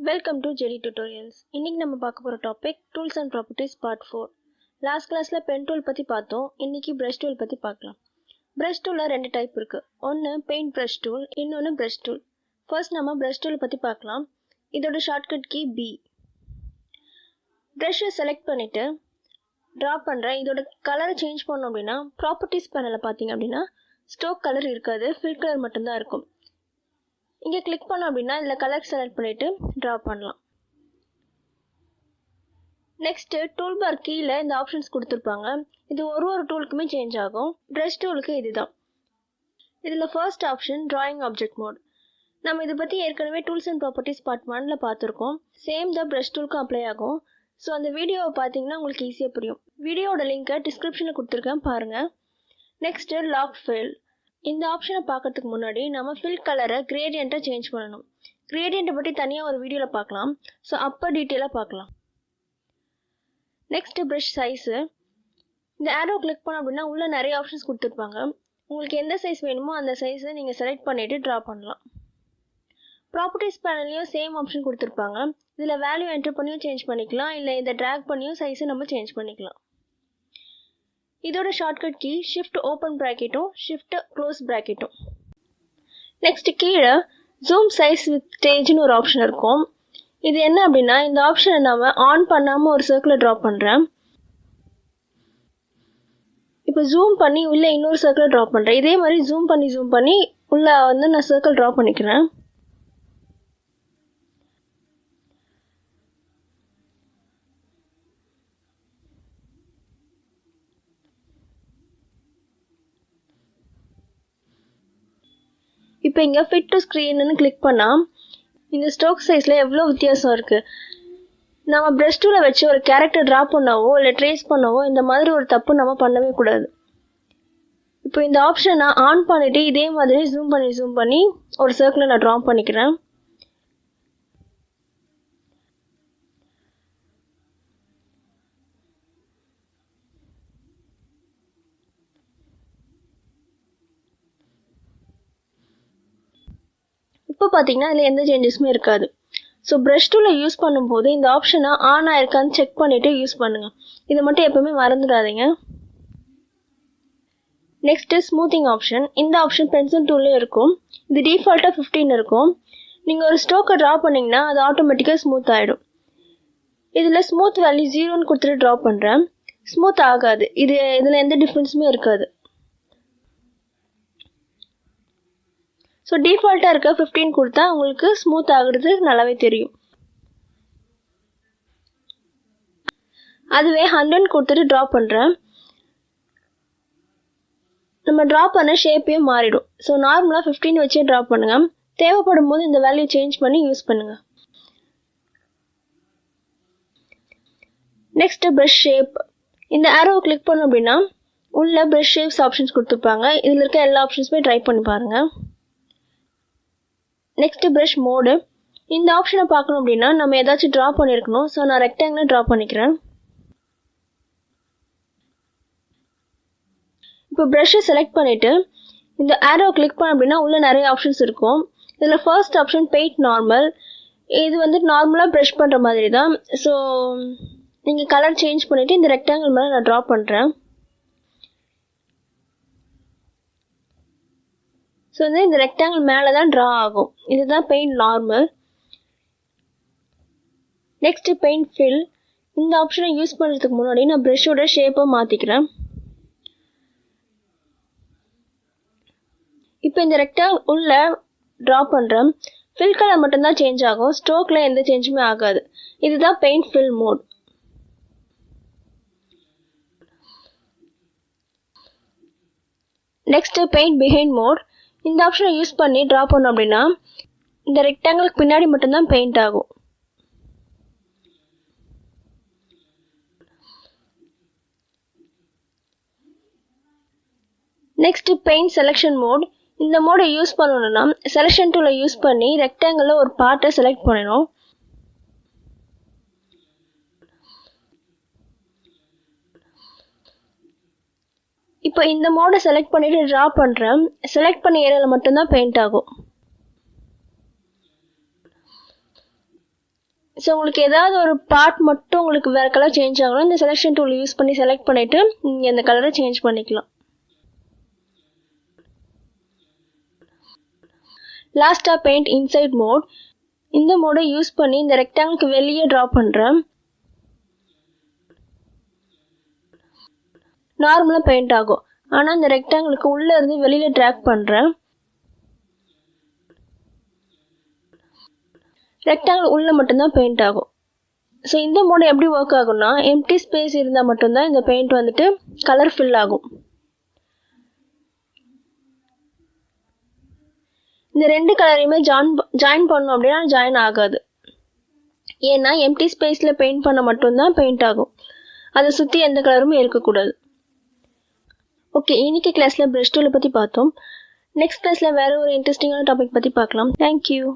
Welcome to Jelly Tutorials. இன்னைக்கு நம்ம பார்க்க போற topic Tools and Properties Part 4. Last கிளாஸ்ல பென் டூல் பத்தி பார்த்தோம். இன்னைக்கு பிரஷ் டூல் பத்தி பார்க்கலாம். பிரஷ் டூல்ல ரெண்டு டைப் இருக்கு. ஒன்னு பெயிண்ட் பிரஷ் டூல், இன்னொன்னு பிரஷ் டூல். ஃபர்ஸ்ட் நம்ம பிரஷ் டூல் பத்தி பார்க்கலாம். இதோட ஷார்ட்கட் கீ B. பிரஷை செலக்ட் பண்ணிட்டு டிரா பண்றேன். இதோட கலரை சேஞ்ச் பண்ணோம் அப்படின்னா ப்ராப்பர்ட்டிஸ் பேனல்ல பாத்தீங்க அப்படின்னா ஸ்ட்ரோக் கலர் இருக்காது, ஃபில் கலர் மட்டும் தான் இருக்கும். இங்கே கிளிக் பண்ணோம் அப்படின்னா இதில் கலர் செலக்ட் பண்ணிவிட்டு ட்ரா பண்ணலாம். நெக்ஸ்ட்டு டூல் பார் கீழே இந்த ஆப்ஷன்ஸ் கொடுத்துருப்பாங்க. இது ஒரு டூலுக்குமே சேஞ்ச் ஆகும். ப்ரஷ் டூலுக்கு இதுதான். இதில் first option drawing object mode. நம்ம இதை பற்றி ஏற்கனவே டூல்ஸ் அண்ட் ப்ராப்பர்ட்டிஸ் பார்ட் 1ல் பார்த்துருக்கோம். சேம் தான் ப்ரஷ் டூலுக்கும் அப்ளை ஆகும். ஸோ அந்த வீடியோவை பார்த்தீங்கன்னா உங்களுக்கு ஈஸியாக புரியும். வீடியோவோட லிங்க்கை டிஸ்கிரிப்ஷனில் கொடுத்துருக்கேன் பாருங்கள். Next lock file. இந்த ஆப்ஷனை பார்க்கறதுக்கு முன்னாடி நம்ம ஃபில் கலரை கிரேடியண்ட்டாக சேஞ்ச் பண்ணணும். கிரேடியண்ட்டை பற்றி தனியாக ஒரு வீடியோவில் பார்க்கலாம். ஸோ அப்போ டீட்டெயிலாக பார்க்கலாம். Next brush size. இந்த ஆரோ கிளிக் பண்ணோம் அப்படின்னா உள்ளே நிறைய ஆப்ஷன்ஸ் கொடுத்துருப்பாங்க. உங்களுக்கு எந்த சைஸ் வேணுமோ அந்த சைஸை நீங்கள் செலக்ட் பண்ணிவிட்டு ட்ரா பண்ணலாம். ப்ராப்பர்ட்டிஸ் பேனல்லையும் சேம் ஆப்ஷன் கொடுத்துருப்பாங்க. இதில் வேல்யூ என்டர் பண்ணியும் சேஞ்ச் பண்ணிக்கலாம், இல்லை இதை ட்ராக் பண்ணியும் சைஸை நம்ம சேஞ்ச் பண்ணிக்கலாம். இதோட ஷார்ட்கட் கீ ஷிஃப்ட் ஓப்பன் ப்ராக்கெட்டும் ஷிஃப்ட் க்ளோஸ் ப்ராக்கெட்டும். நெக்ஸ்ட் கீழே ஜூம் சைஸ் வித் ஸ்டேஜ்னு ஒரு ஆப்ஷன் இருக்கும். இது என்ன அப்படின்னா இந்த ஆப்ஷனை நம்ம ஆன் பண்ணாமல் ஒரு சர்க்கிளை ட்ரா பண்ணுறேன். இப்போ ஜூம் பண்ணி உள்ளே இன்னொரு சர்க்கிளை ட்ரா பண்ணுறேன். இதே மாதிரி ஜூம் பண்ணி உள்ளே வந்து நான் சர்க்கிள் ட்ரா பண்ணிக்கிறேன். இப்போ இங்கே ஃபிட் டு ஸ்க்ரீன்னு கிளிக் பண்ணால் இந்த ஸ்ட்ரோக் சைஸில் எவ்வளோ வித்தியாசம் இருக்குது. நம்ம ப்ரஷ் டூலை வச்சு ஒரு கேரக்டர் ட்ரா பண்ணவோ இல்லை ட்ரேஸ் பண்ணவோ இந்த மாதிரி ஒரு தப்பு நம்ம பண்ணவே கூடாது. இப்போ இந்த ஆப்ஷனை நான் ஆன் பண்ணிவிட்டு இதே மாதிரி ஜூம் பண்ணி ஒரு சர்க்கிளை நான் ட்ரா பண்ணிக்கிறேன். இப்போ பார்த்தீங்கன்னா அதில் எந்த சேஞ்சஸுமே இருக்காது. ஸோ ப்ரஷ் டூலை யூஸ் பண்ணும்போது இந்த ஆப்ஷனை ஆன் ஆயிருக்கான்னு செக் பண்ணிவிட்டு யூஸ் பண்ணுங்கள். இதை மட்டும் எப்போவுமே மறந்துடாதீங்க. Next smoothing option. இந்த ஆப்ஷன் பென்சில் டூல்லேயே இருக்கும். இது டிஃபால்ட்டாக 15 இருக்கும். நீங்கள் ஒரு ஸ்ட்ரோக்கை ட்ரா பண்ணிங்கன்னா அது ஆட்டோமேட்டிக்காக ஸ்மூத் ஆகிடும். இதில் ஸ்மூத் வேல்யூ 0ன்னு கொடுத்துட்டு ட்ரா பண்ணுறேன். ஸ்மூத் ஆகாது. இதில் எந்த டிஃப்ரென்ஸுமே இருக்காது. ஸோ டிஃபால்ட்டாக இருக்க 15 கொடுத்தா உங்களுக்கு ஸ்மூத் ஆகுறது நல்லாவே தெரியும். அதுவே 100 கொடுத்துட்டு ட்ரா பண்ணுறேன். நம்ம ட்ரா பண்ண ஷேப்பையும் மாறிடும். ஸோ நார்மலாக 15 வச்சே ட்ரா பண்ணுங்கள். தேவைப்படும் போது இந்த வேல்யூ சேஞ்ச் பண்ணி யூஸ் பண்ணுங்கள். Next brush shape. இந்த ஆரோவை கிளிக் பண்ணோம் அப்படின்னா உள்ள ப்ரஷ் ஷேப்ஸ் ஆப்ஷன்ஸ் கொடுத்துருப்பாங்க. இதில் இருக்க எல்லா ஆப்ஷன்ஸுமே ட்ரை பண்ணி பாருங்கள். Next brush mode. இந்த ஆப்ஷனை பார்க்கணும் அப்படின்னா நம்ம ஏதாச்சும் ட்ரா பண்ணியிருக்கணும். ஸோ நான் ரெக்டாங்கிளாக ட்ரா பண்ணிக்கிறேன். இப்போ ப்ரஷ்ஷை செலக்ட் பண்ணிவிட்டு இந்த ஆரோ கிளிக் பண்ண அப்படின்னா உள்ளே நிறைய ஆப்ஷன்ஸ் இருக்கும். இதில் ஃபர்ஸ்ட் ஆப்ஷன் பெயிண்ட் நார்மல். இது வந்து நார்மலாக ப்ரஷ் பண்ணுற மாதிரி தான். ஸோ நீங்கள் கலர் சேஞ்ச் பண்ணிவிட்டு இந்த ரெக்டாங்கிள் மேலே நான் ட்ரா பண்ணுறேன். ஸோ வந்து இந்த ரெக்டாங்கிள் மேலே தான் ட்ரா ஆகும். இதுதான் paint normal. Next paint fill. இந்த ஆப்ஷனை யூஸ் பண்ணுறதுக்கு முன்னாடி நான் ப்ரஷ்ஷோட ஷேப்பை மாற்றிக்கிறேன். இப்போ இந்த ரெக்டாங்கிள் உள்ள ட்ரா பண்ணுறேன். ஃபில் கலர் மட்டும்தான் சேஞ்ச் ஆகும். ஸ்ட்ரோக்கில் எந்த சேஞ்சுமே ஆகாது. இதுதான் paint fill mode. Next paint behind mode. இந்த ஆப்ஷனை யூஸ் பண்ணி ட்ரா பண்ணோம் அப்படின்னா இந்த ரெக்டாங்கிளுக்கு பின்னாடி மட்டும்தான் பெயிண்ட் ஆகும். Next paint selection mode. இந்த மோடை யூஸ் பண்ணணும்னா செலெக்ஷன் டூலை யூஸ் பண்ணி ரெக்டாங்கிளில் ஒரு பார்ட்டை செலக்ட் பண்ணணும். இப்போ இந்த மோடை செலக்ட் பண்ணிட்டு ட்ரா பண்ணுறேன். செலக்ட் பண்ண ஏரியாவில் மட்டும்தான் பெயிண்ட் ஆகும். ஸோ உங்களுக்கு ஏதாவது ஒரு பார்ட் மட்டும் உங்களுக்கு வேறு கலர் சேஞ்ச் ஆகணும், இந்த செலெக்ஷன் டூல் யூஸ் பண்ணி செலக்ட் பண்ணிவிட்டு நீங்கள் இந்த கலரை சேஞ்ச் பண்ணிக்கலாம். லாஸ்ட்டாக பெயிண்ட் இன்சைட் மோட். இந்த மோடை யூஸ் பண்ணி இந்த ரெக்டாங்கிளுக்கு வெளியே ட்ரா பண்ணுறேன். நார்மலாக பெயிண்ட் ஆகும், ஆனால் இந்த ரெக்டாங்கிளுக்கு உள்ளே இருந்து வெளியில் ட்ராக் பண்ணுறேன். ரெக்டாங்கிள் உள்ளே மட்டும்தான் பெயிண்ட் ஆகும். ஸோ இந்த மோடு எப்படி ஒர்க் ஆகும்னா, எம்டி ஸ்பேஸ் இருந்தால் மட்டும்தான் இந்த பெயிண்ட் வந்துட்டு கலர் ஃபில் ஆகும். இந்த ரெண்டு கலரையுமே ஜாயின் பண்ணோம் அப்படின்னா ஜாயின் ஆகாது. ஏன்னா எம்டி ஸ்பேஸில் பெயிண்ட் பண்ண மட்டும்தான் பெயிண்ட் ஆகும், அதை சுற்றி எந்த கலரும் இருக்கக்கூடாது. ஓகே, இன்னைக்கு கிளாஸில் ப்ரஷ் டூலை பற்றி பார்த்தோம். நெக்ஸ்ட் கிளாஸில் வேறு ஒரு இன்ட்ரெஸ்டிங்கான டாபிக் பற்றி பார்க்கலாம். தேங்க்யூ.